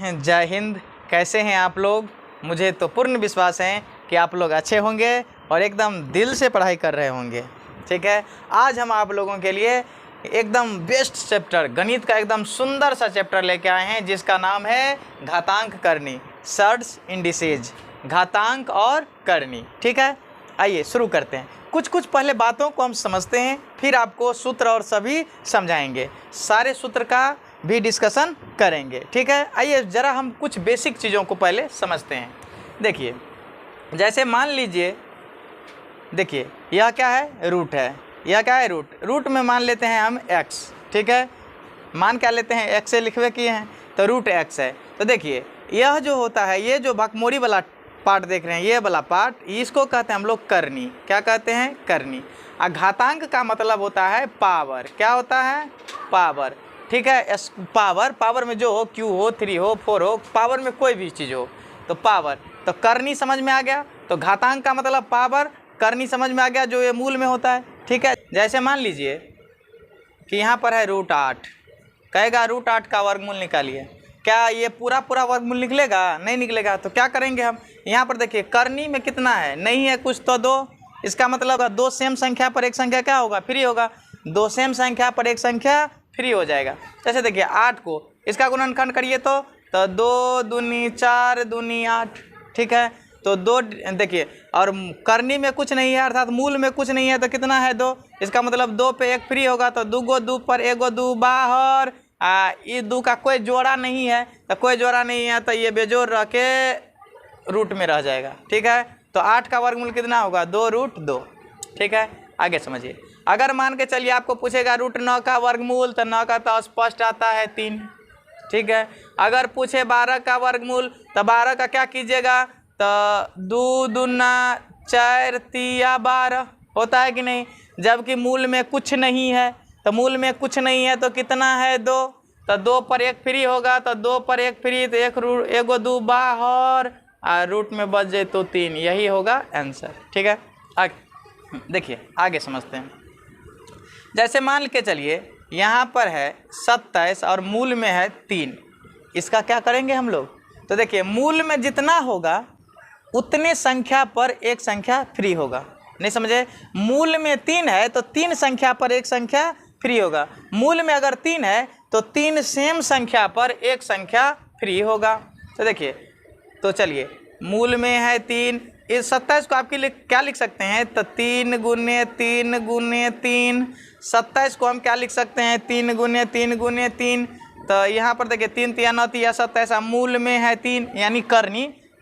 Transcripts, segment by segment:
जय हिंद। कैसे हैं आप लोग? मुझे तो पूर्ण विश्वास है कि आप लोग अच्छे होंगे और एकदम दिल से पढ़ाई कर रहे होंगे। ठीक है, आज हम आप लोगों के लिए एकदम बेस्ट चैप्टर गणित का एकदम सुंदर सा चैप्टर लेके आए हैं जिसका नाम है घातांक करनी, सर्ड्स इंडिसेज, घातांक और करनी। ठीक है, आइए शुरू करते हैं। कुछ पहले बातों को हम समझते हैं, फिर आपको सूत्र और सभी समझाएंगे, सारे सूत्र का भी डिस्कशन करेंगे। ठीक है, आइए ज़रा हम कुछ बेसिक चीज़ों को पहले समझते हैं। देखिए, जैसे मान लीजिए, देखिए यह क्या है, रूट है। यह क्या है, रूट में मान लेते हैं हम x। ठीक है, मान क्या लेते हैं, x से लिखवे किए हैं तो रूट x है। तो देखिए यह जो होता है, ये जो भकमोरी वाला पार्ट देख रहे हैं, ये वाला पार्ट, इसको कहते हैं हम लोग करनी। क्या कहते हैं, करनी। और घातांक का मतलब होता है पावर। क्या होता है, पावर। ठीक है, पावर में जो हो, q हो, 3 हो, 4 हो, पावर में कोई भी चीज़ हो तो पावर। तो करनी समझ में आ गया। तो घातांक का मतलब पावर, करनी समझ में आ गया, जो ये मूल में होता है। ठीक है, जैसे मान लीजिए कि यहाँ पर है √8, कहेगा √8 का वर्गमूल निकालिए। क्या ये पूरा वर्गमूल निकलेगा? नहीं निकलेगा। तो क्या करेंगे हम, यहाँ पर देखिए करनी में कितना है, नहीं है कुछ तो 2। इसका मतलब 2 सेम संख्या पर एक संख्या क्या होगा, फ्री होगा। 2 सेम संख्या पर एक संख्या फ्री हो जाएगा। जैसे देखिए 8 को इसका गुणनखंड करिए तो 2 दूनी 4 दूनी 8। ठीक है, तो 2 देखिए, और करनी में कुछ नहीं है अर्थात मूल में कुछ नहीं है तो कितना है, 2। इसका मतलब 2 पे 1 फ्री होगा तो 2 2 पर 1 2 बाहर। ये 2 का कोई जोड़ा नहीं है, तो कोई जोड़ा नहीं है तो ये बेजोड़ रह के रूट में रह जाएगा। ठीक है, तो 8 का वर्गमूल कितना होगा, 2√2। ठीक है, आगे समझिए। अगर मान के चलिए आपको पूछेगा √9 का वर्गमूल, तो 9 का तो स्पष्ट आता है 3। ठीक है, अगर पूछे 12 का वर्गमूल तो 12 का क्या कीजिएगा, तो 2 दूना 4 3 12 होता है कि नहीं। जबकि मूल में कुछ नहीं है, तो मूल में कुछ नहीं है तो कितना है, 2। तो 2 पर 1 फ्री होगा, तो 2 पर 1 फ्री तो 1 2 बाहर, और रूट में बच जाए तो 3। यही होगा आंसर। ठीक है, आगे देखिए, आगे समझते हैं। जैसे मान के चलिए यहाँ पर है 27 और मूल में है 3। इसका क्या करेंगे हम लोग, तो देखिए मूल में जितना होगा उतने संख्या पर एक संख्या फ्री होगा। नहीं समझे, मूल में 3 है तो 3 संख्या पर एक संख्या फ्री होगा। मूल में अगर 3 है तो 3 सेम संख्या पर एक संख्या फ्री होगा। तो देखिए, तो चलिए मूल में है 3, इस 27 को आपके लिए क्या लिख सकते हैं, तो 3 गुने 3 गुने 3। 27 को हम क्या लिख सकते हैं, 3 गुने 3 गुने 3। तो यहाँ पर देखिए 3 3 9 3 27, मूल में है 3 यानी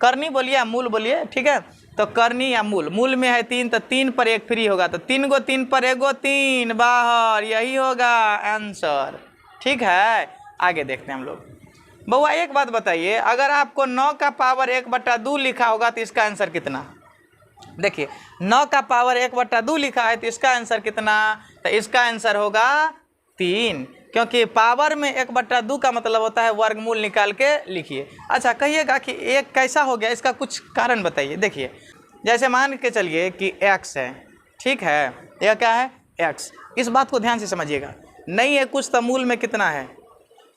करनी बोलिए या मूल बोलिए। ठीक है, तो करनी या मूल में है 3 तो 3 पर 1 फ्री होगा, तो 3 गो 3 पर 1 गो 3 बाहर, यही होगा आंसर। ठीक है, आगे देखते हैं हम लोग। बउआ एक बात बताइए, अगर आपको 9 का पावर 1/2 लिखा होगा तो इसका आंसर कितना? देखिए 9 का पावर 1/2 लिखा है तो इसका आंसर कितना, तो इसका आंसर होगा 3, क्योंकि पावर में 1/2 का मतलब होता है वर्गमूल निकाल के लिखिए। अच्छा कहिएगा कि एक कैसा हो गया, इसका कुछ कारण बताइए। देखिए जैसे मान के चलिए कि x है, ठीक है, यह क्या है, x। इस बात को ध्यान से समझिएगा, नहीं है कुछ तो मूल में कितना है,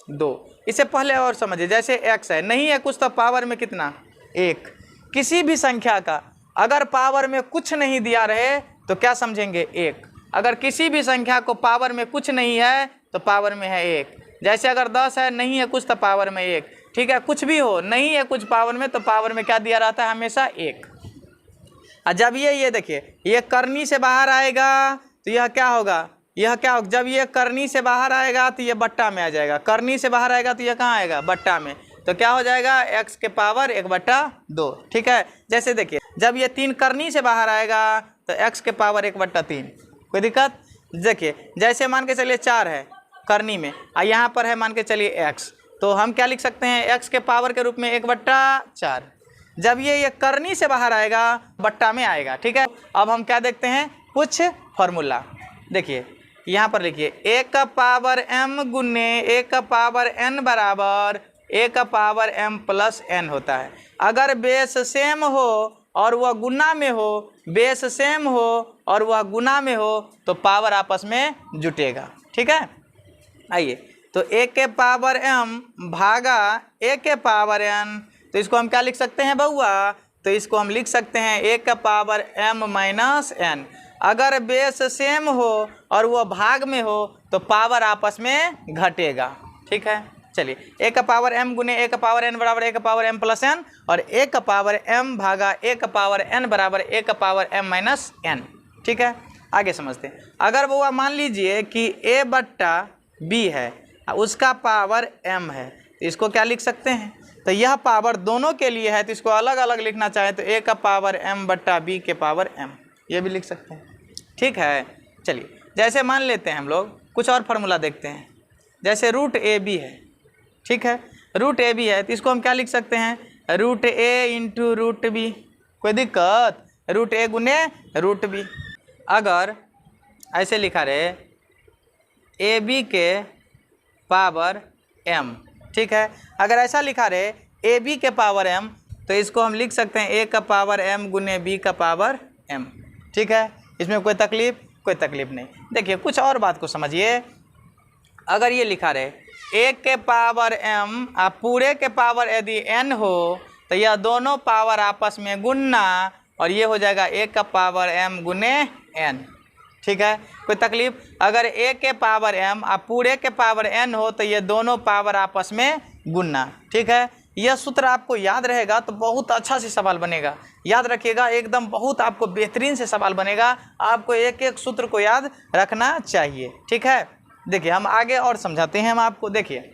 2। इसे पहले और समझिए, जैसे x है, नहीं है कुछ तो पावर में कितना, 1। किसी भी संख्या का अगर पावर में कुछ नहीं दिया रहे तो क्या समझेंगे, 1। अगर किसी भी संख्या को पावर में कुछ नहीं है तो पावर में है 1। जैसे अगर 10 है, नहीं है कुछ तो पावर में 1। ठीक है, कुछ भी हो, नहीं है कुछ पावर में तो पावर में क्या दिया रहता है, हमेशा 1। और जब ये देखिए ये करनी से बाहर आएगा तो यह क्या होगा, यह क्या होगा, जब ये करनी से बाहर आएगा तो ये बट्टा में आ जाएगा, करनी से बाहर आएगा तो यह कहाँ आएगा, बट्टा में। तो क्या हो जाएगा, x के पावर 1/2। ठीक है, जैसे देखिए जब ये 3 करनी से बाहर आएगा तो x के पावर 1/3। कोई दिक्कत? देखिए जैसे मान के चलिए 4 है करनी में और यहाँ पर है मान के चलिए x, तो हम क्या लिख सकते हैं, x के पावर के रूप में 1/4। जब ये करनी से बाहर आएगा बट्टा में आएगा। ठीक है, अब हम क्या देखते हैं, कुछ फॉर्मूला। देखिए यहाँ पर लिखिए, 1 का पावर m गुने 1 का पावर n बराबर 1 का पावर m प्लस n होता है। अगर बेस सेम हो और वह गुना में हो, बेस सेम हो और वह गुना में हो तो पावर आपस में जुटेगा। ठीक है, आइए तो a के पावर m भागा a के पावर n, तो इसको हम क्या लिख सकते हैं बउआ? तो इसको हम लिख सकते हैं a का पावर m माइनस n। अगर बेस सेम हो और वो भाग में हो तो पावर आपस में घटेगा। ठीक है, चलिए a का पावर m गुने a का पावर n बराबर a का पावर m प्लस n, और a का पावर m भागा a का पावर n बराबर a का पावर m माइनस n। ठीक है, आगे समझते हैं। अगर वो मान लीजिए कि a बट्टा b है, उसका पावर m है, तो इसको क्या लिख सकते हैं? तो यह पावर दोनों के लिए है, तो इसको अलग अलग लिखना चाहे तो a का पावर m बट्टा b के पावर m, ये भी लिख सकते हैं। ठीक है, चलिए जैसे मान लेते हैं हम लोग कुछ और फार्मूला देखते हैं। जैसे रूट ए बी है, ठीक है, रूट ए बी है, तो इसको हम क्या लिख सकते हैं? रूट ए इंटू रूट बी। कोई दिक्कत? रूट ए गुने रूट बी। अगर ऐसे लिखा रहे ए बी के पावर m, ठीक है, अगर ऐसा लिखा रहे ए बी के पावर m, तो इसको हम लिख सकते हैं a का पावर m गुने b का पावर m। ठीक है, इसमें कोई तकलीफ? कोई तकलीफ नहीं। देखिए कुछ और बात को समझिए। अगर ये लिखा रहे a के पावर m और पूरे के पावर यदि n हो तो यह दोनों पावर आपस में गुणना, और ये हो जाएगा a का पावर m गुने n। ठीक है, कोई तकलीफ? अगर a के पावर m और पूरे के पावर n हो तो ये दोनों पावर आपस में गुणना। ठीक है, यह सूत्र आपको याद रहेगा तो बहुत अच्छा से सवाल बनेगा। याद रखिएगा, एकदम बहुत आपको बेहतरीन से सवाल बनेगा। आपको एक एक सूत्र को याद रखना चाहिए। ठीक है, देखिए हम आगे और समझाते हैं हम आपको। देखिए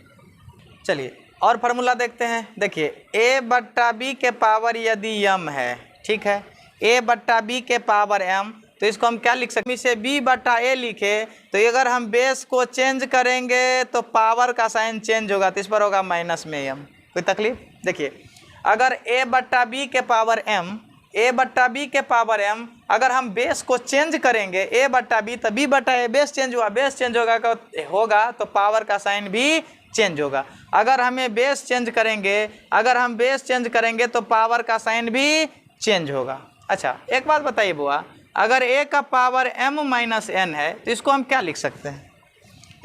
चलिए और फार्मूला देखते हैं। देखिए a बट्टा b के पावर यदि m है, ठीक है, a बट्टा b के पावर m, तो इसको हम क्या लिख सकते हैं? इसे b बट्टा a लिखे तो अगर हम बेस को चेंज करेंगे तो पावर का साइन चेंज होगा, तो इस पर होगा माइनस में m। कोई तकलीफ? देखिए अगर a बट्टा b के पावर m, a बट्टा b के पावर m, अगर हम बेस को चेंज करेंगे a बट्टा b, तो b बट्टा a बेस चेंज हुआ, बेस चेंज होगा तो पावर का साइन भी चेंज होगा। अगर हमें बेस चेंज करेंगे, अगर हम बेस चेंज करेंगे तो पावर का साइन भी चेंज होगा। अच्छा एक बात बताइए बुआ, अगर a का पावर m माइनस n है तो इसको हम क्या लिख सकते हैं?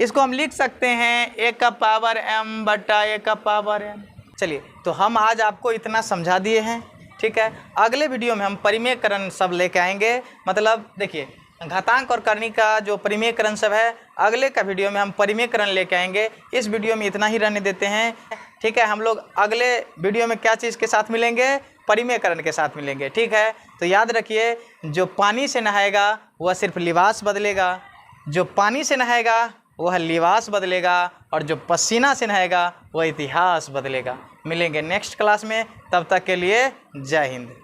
इसको हम लिख सकते हैं a का पावर m बट्टा a का पावर n। चलिए तो हम आज आपको इतना समझा दिए हैं। ठीक है, अगले वीडियो में हम परिमेयकरण सब लेके आएंगे। मतलब देखिए घातांक और करनी का जो परिमेयकरण सब है, अगले का वीडियो में हम परिमेयकरण लेके आएंगे। इस वीडियो में इतना ही रहने देते हैं। ठीक है, हम लोग अगले वीडियो में क्या चीज़ के साथ मिलेंगे? परिमेयकरण के साथ मिलेंगे। ठीक है, तो याद रखिए, जो पानी से नहाएगा वह सिर्फ लिबास बदलेगा, जो पानी से नहाएगा वह लिबास बदलेगा, और जो पसीना से नहाएगा वह इतिहास बदलेगा। मिलेंगे नेक्स्ट क्लास में, तब तक के लिए जय हिंद।